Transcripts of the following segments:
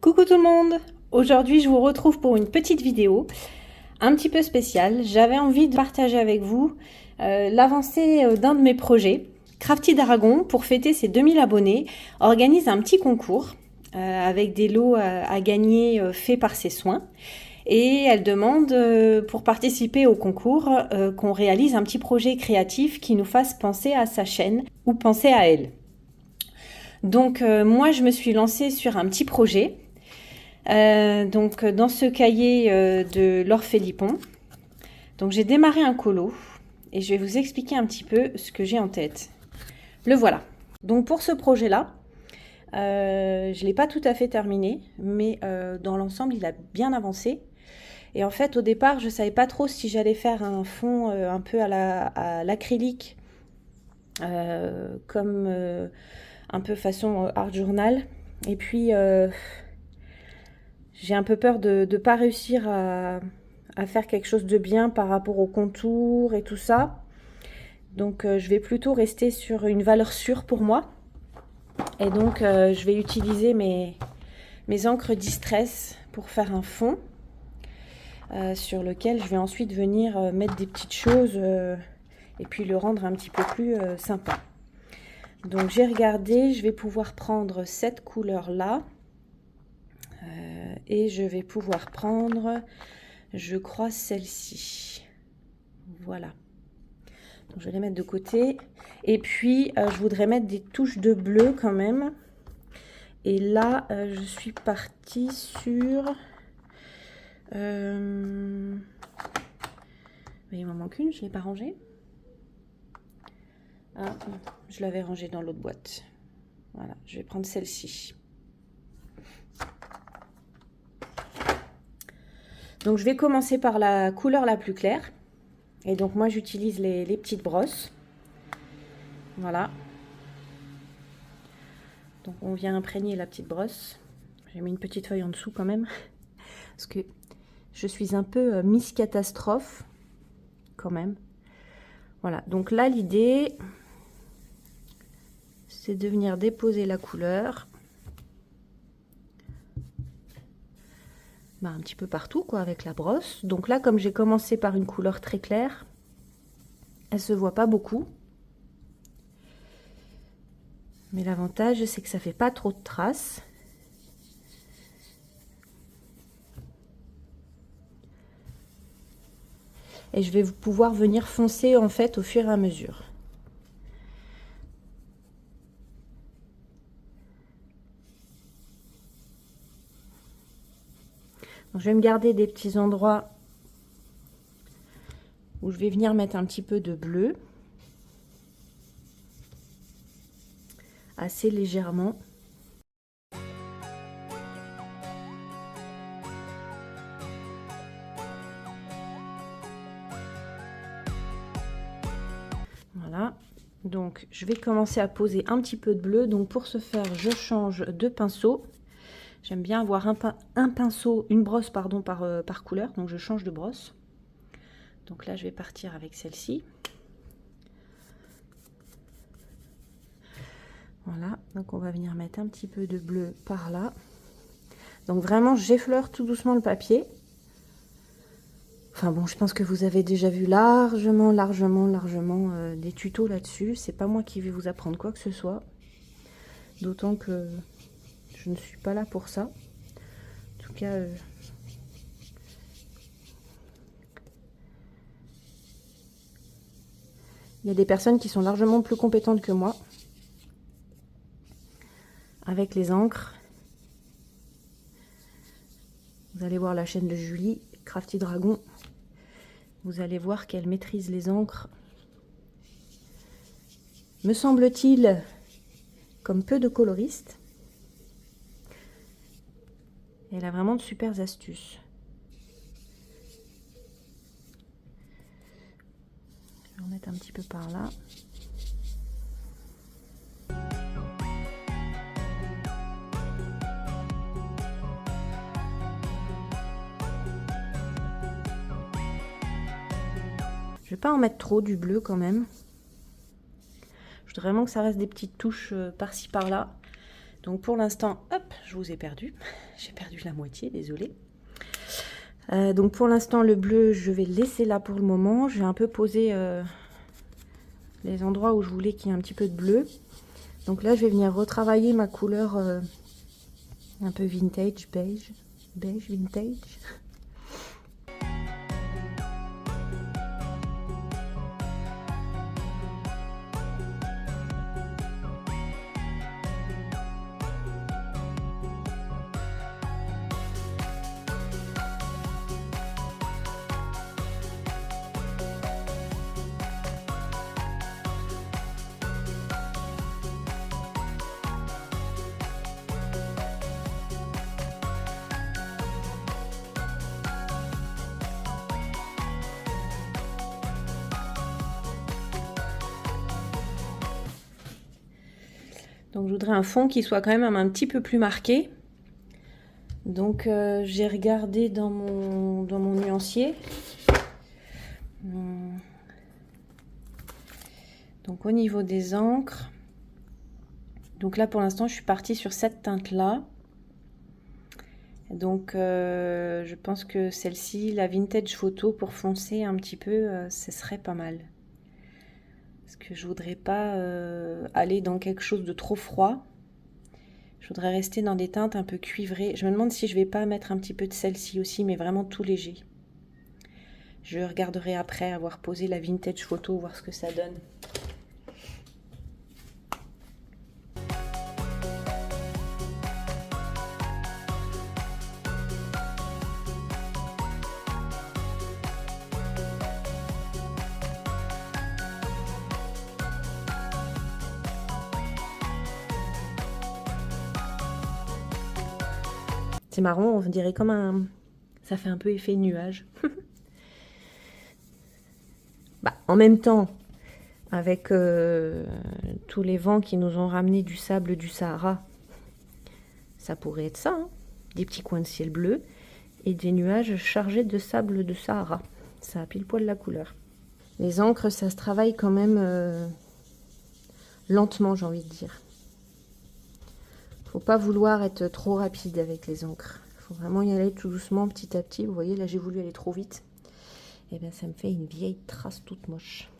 Coucou tout le monde! Aujourd'hui je vous retrouve pour une petite vidéo un petit peu spéciale. J'avais envie de partager avec vous l'avancée d'un de mes projets. Crafty Dragon, pour fêter ses 2000 abonnés, organise un petit concours avec des lots à gagner faits par ses soins. Et elle demande pour participer au concours qu'on réalise un petit projet créatif qui nous fasse penser à sa chaîne ou penser à elle. Donc moi je me suis lancée sur un petit projet. Donc dans ce cahier de Laure Philippon, donc j'ai démarré un colo et je vais vous expliquer un petit peu ce que j'ai en tête. Le voilà. Donc pour ce projet-là, je ne l'ai pas tout à fait terminé, mais dans l'ensemble il a bien avancé. Et en fait au départ je ne savais pas trop si j'allais faire un fond un peu à l'acrylique, comme un peu façon art journal. Et puis j'ai un peu peur de ne pas réussir à faire quelque chose de bien par rapport au contour et tout ça. Donc je vais plutôt rester sur une valeur sûre pour moi. Et donc je vais utiliser mes encres Distress pour faire un fond sur lequel je vais ensuite venir mettre des petites choses et puis le rendre un petit peu plus sympa. Donc j'ai regardé, je vais pouvoir prendre cette couleur là. Et je vais pouvoir prendre, je crois, celle-ci. Voilà. Donc, je vais les mettre de côté. Et puis, je voudrais mettre des touches de bleu quand même. Et là, je suis partie sur... il m'en manque une, je ne l'ai pas rangée. Ah, je l'avais rangée dans l'autre boîte. Voilà, je vais prendre celle-ci. Donc je vais commencer par la couleur la plus claire. Et donc moi j'utilise les petites brosses. Voilà. Donc on vient imprégner la petite brosse. J'ai mis une petite feuille en dessous quand même. Parce que je suis un peu Miss Catastrophe. Quand même. Voilà. Donc là l'idée, c'est de venir déposer la couleur. Un petit peu partout quoi avec la brosse. Donc là comme j'ai commencé par une couleur très claire, elle se voit pas beaucoup, mais l'avantage c'est que ça fait pas trop de traces. Et je vais pouvoir venir foncer en fait au fur et à mesure. Donc, je vais me garder des petits endroits où je vais venir mettre un petit peu de bleu, assez légèrement. Voilà, donc je vais commencer à poser un petit peu de bleu. Donc pour ce faire, je change de pinceau. J'aime bien avoir un pinceau, une brosse pardon, par couleur, donc je change de brosse. Donc là, je vais partir avec celle-ci. Voilà, donc on va venir mettre un petit peu de bleu par là. Donc vraiment, j'effleure tout doucement le papier. Enfin bon, je pense que vous avez déjà vu largement des tutos là-dessus. C'est pas moi qui vais vous apprendre quoi que ce soit. D'autant que je ne suis pas là pour ça. En tout cas... il y a des personnes qui sont largement plus compétentes que moi avec les encres. Vous allez voir la chaîne de Julie, Crafty Dragon. Vous allez voir qu'elle maîtrise les encres, me semble-t-il, comme peu de coloristes. Elle a vraiment de super astuces. Je vais en mettre un petit peu par là. Je vais pas en mettre trop du bleu quand même. Je voudrais vraiment que ça reste des petites touches par-ci par-là. Donc pour l'instant, hop, je vous ai perdu. J'ai perdu la moitié, désolée. Donc pour l'instant, le bleu, je vais le laisser là pour le moment. Je vais un peu poser les endroits où je voulais qu'il y ait un petit peu de bleu. Donc là, je vais venir retravailler ma couleur un peu vintage, beige vintage. Donc je voudrais un fond qui soit quand même un petit peu plus marqué. Donc j'ai regardé dans mon nuancier. Donc au niveau des encres, donc là pour l'instant je suis partie sur cette teinte là. Donc je pense que celle-ci, la Vintage Photo, pour foncer un petit peu, ce serait pas mal. Parce que je voudrais pas aller dans quelque chose de trop froid. Je voudrais rester dans des teintes un peu cuivrées. Je me demande si je vais pas mettre un petit peu de celle-ci aussi, mais vraiment tout léger. Je regarderai après avoir posé la Vintage Photo, voir ce que ça donne. C'est marrant, on dirait comme un... Ça fait un peu effet nuage. Bah, en même temps, avec tous les vents qui nous ont ramené du sable du Sahara, ça pourrait être ça, hein. Des petits coins de ciel bleu et des nuages chargés de sable de Sahara. Ça a pile poil la couleur. Les encres, ça se travaille quand même lentement, j'ai envie de dire. Faut pas vouloir être trop rapide avec les encres. Faut vraiment y aller tout doucement, petit à petit. Vous voyez, là j'ai voulu aller trop vite. Et bien ça me fait une vieille trace toute moche.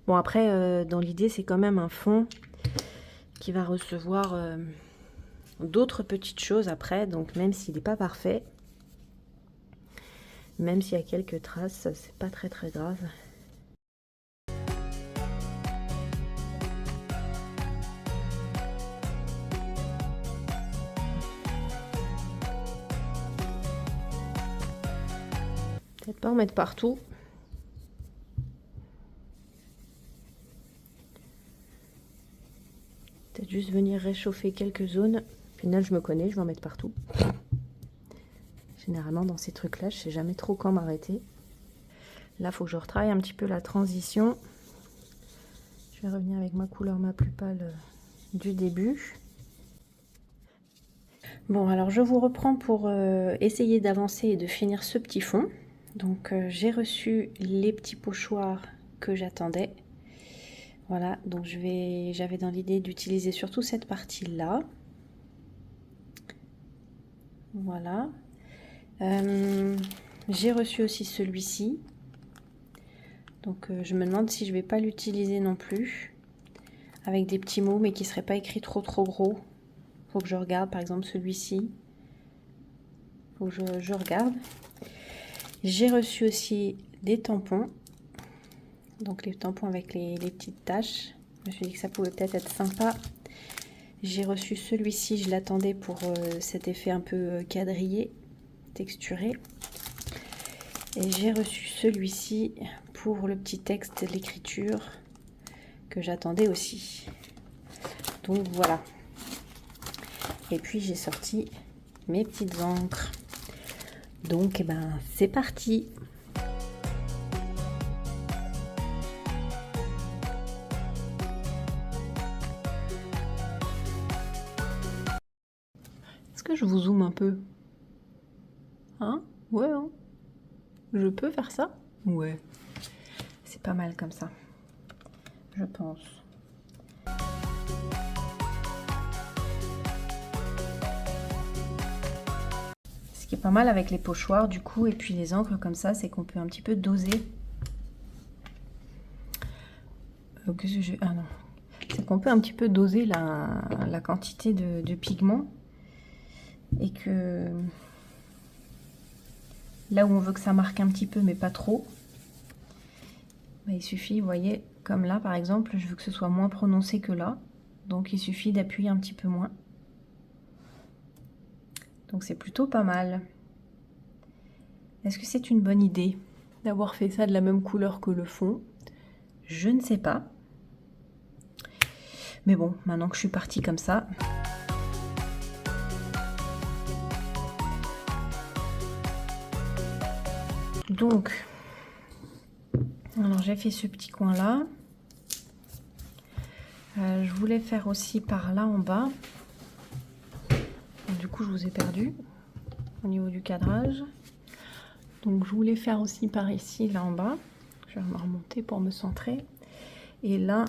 Bon après, dans l'idée, c'est quand même un fond qui va recevoir d'autres petites choses après. Donc même s'il n'est pas parfait, même s'il y a quelques traces, c'est pas très grave. Peut-être pas en mettre partout. Peut-être juste venir réchauffer quelques zones. Au final, je me connais, je vais en mettre partout. Généralement, dans ces trucs-là, je sais jamais trop quand m'arrêter. Là, il faut que je retravaille un petit peu la transition. Je vais revenir avec ma couleur ma plus pâle du début. Bon, alors je vous reprends pour essayer d'avancer et de finir ce petit fond. Donc, j'ai reçu les petits pochoirs que j'attendais. Voilà, donc j'avais dans l'idée d'utiliser surtout cette partie-là. Voilà. J'ai reçu aussi celui-ci. Donc je me demande si je vais pas l'utiliser non plus. Avec des petits mots, mais qui ne seraient pas écrits trop gros. Faut que je regarde, par exemple celui-ci. Faut que je regarde. J'ai reçu aussi des tampons. Donc les tampons avec les petites taches. Je me suis dit que ça pouvait peut-être être sympa. J'ai reçu celui-ci, je l'attendais pour cet effet un peu quadrillé, texturé. Et j'ai reçu celui-ci pour le petit texte, l'écriture, que j'attendais aussi. Donc voilà. Et puis j'ai sorti mes petites encres. Donc c'est parti. que je vous zoome un peu? Hein? Ouais, hein? Je peux faire ça? Ouais. C'est pas mal comme ça, je pense. Ce qui est pas mal avec les pochoirs du coup et puis les encres comme ça, c'est qu'on peut un petit peu doser. Qu'est-ce que j'ai? Ah non. C'est qu'on peut un petit peu doser la quantité de pigments et que là où on veut que ça marque un petit peu mais pas trop, bah, il suffit, vous voyez, comme là par exemple, je veux que ce soit moins prononcé que là, donc il suffit d'appuyer un petit peu moins. Donc c'est plutôt pas mal. Est-ce que c'est une bonne idée d'avoir fait ça de la même couleur que le fond? Je ne sais pas. Mais bon, maintenant que je suis partie comme ça. Donc, alors j'ai fait ce petit coin là. Je voulais faire aussi par là en bas. Du coup, je vous ai perdu au niveau du cadrage. Donc, je voulais faire aussi par ici, là en bas. Je vais me remonter pour me centrer. Et là,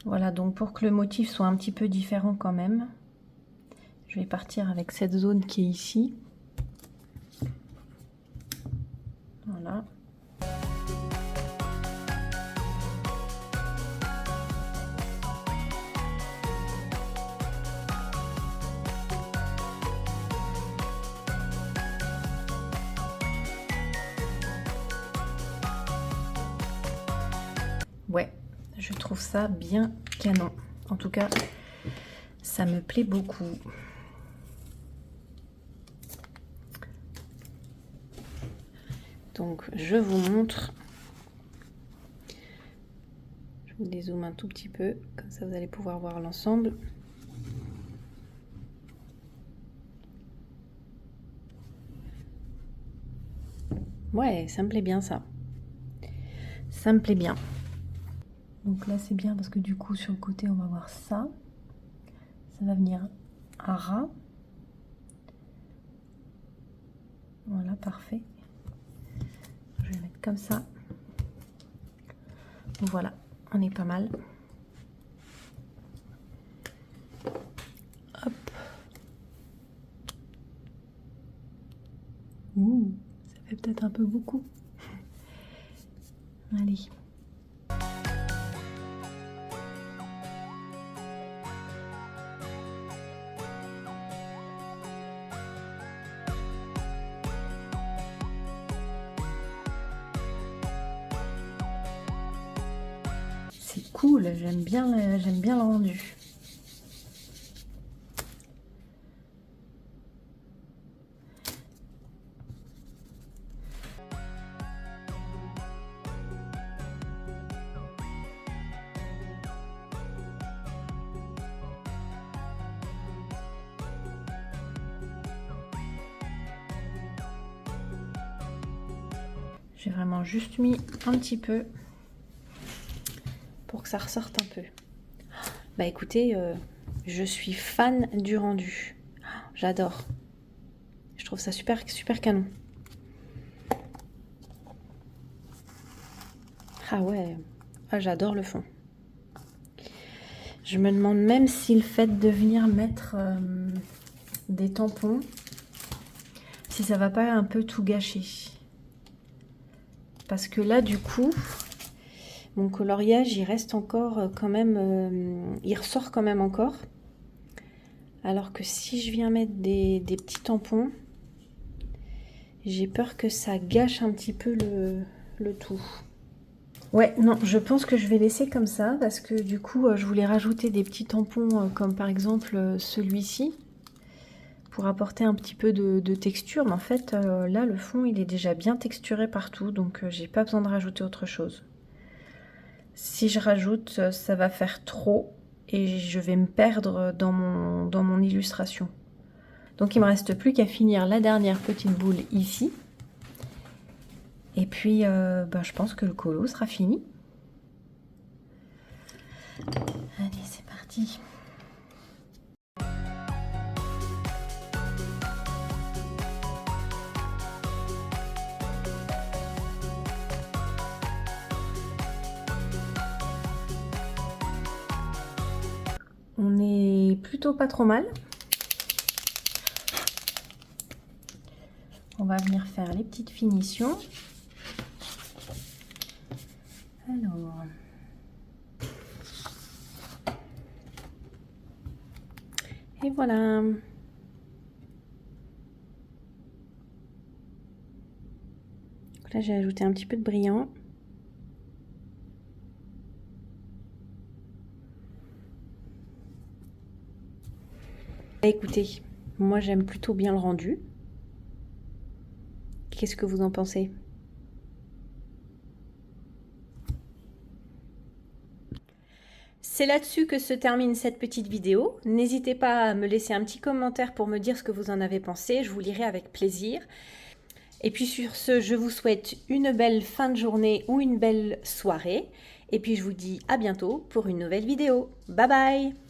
voilà, donc pour que le motif soit un petit peu différent quand même, je vais partir avec cette zone qui est ici. Voilà. Ouais, je trouve ça bien canon. En tout cas, ça me plaît beaucoup. Donc, je vous montre. Je vous dézoome un tout petit peu, comme ça vous allez pouvoir voir l'ensemble. Ouais, ça me plaît bien ça. Ça me plaît bien. Donc là c'est bien parce que du coup sur le côté on va voir ça. Ça va venir à ras. Voilà, parfait. Je vais mettre comme ça. Voilà, on est pas mal. Hop. Ouh, ça fait peut-être un peu beaucoup. Allez. C'est cool, j'aime bien le rendu. J'ai vraiment juste mis un petit peu pour que ça ressorte un peu. Bah écoutez, je suis fan du rendu. J'adore. Je trouve ça super canon. Ah ouais, ah, j'adore le fond. Je me demande même si le fait de venir mettre des tampons, si ça va pas un peu tout gâcher. Parce que là, du coup, mon coloriage, il reste encore quand même, il ressort quand même encore. Alors que si je viens mettre des petits tampons, j'ai peur que ça gâche un petit peu le tout. Ouais, non, je pense que je vais laisser comme ça parce que du coup, je voulais rajouter des petits tampons comme par exemple celui-ci pour apporter un petit peu de texture. Mais en fait, là, le fond, il est déjà bien texturé partout, donc j'ai pas besoin de rajouter autre chose. Si je rajoute, ça va faire trop et je vais me perdre dans mon illustration. Donc, il me reste plus qu'à finir la dernière petite boule ici. Et puis, je pense que le colo sera fini. Allez, c'est parti. plutôt pas trop mal. On va venir faire les petites finitions. Alors, et voilà. Là, j'ai ajouté un petit peu de brillant. Écoutez, moi j'aime plutôt bien le rendu. Qu'est-ce que vous en pensez? C'est là-dessus que se termine cette petite vidéo. N'hésitez pas à me laisser un petit commentaire pour me dire ce que vous en avez pensé. Je vous lirai avec plaisir. Et puis sur ce, je vous souhaite une belle fin de journée ou une belle soirée. Et puis je vous dis à bientôt pour une nouvelle vidéo. Bye bye!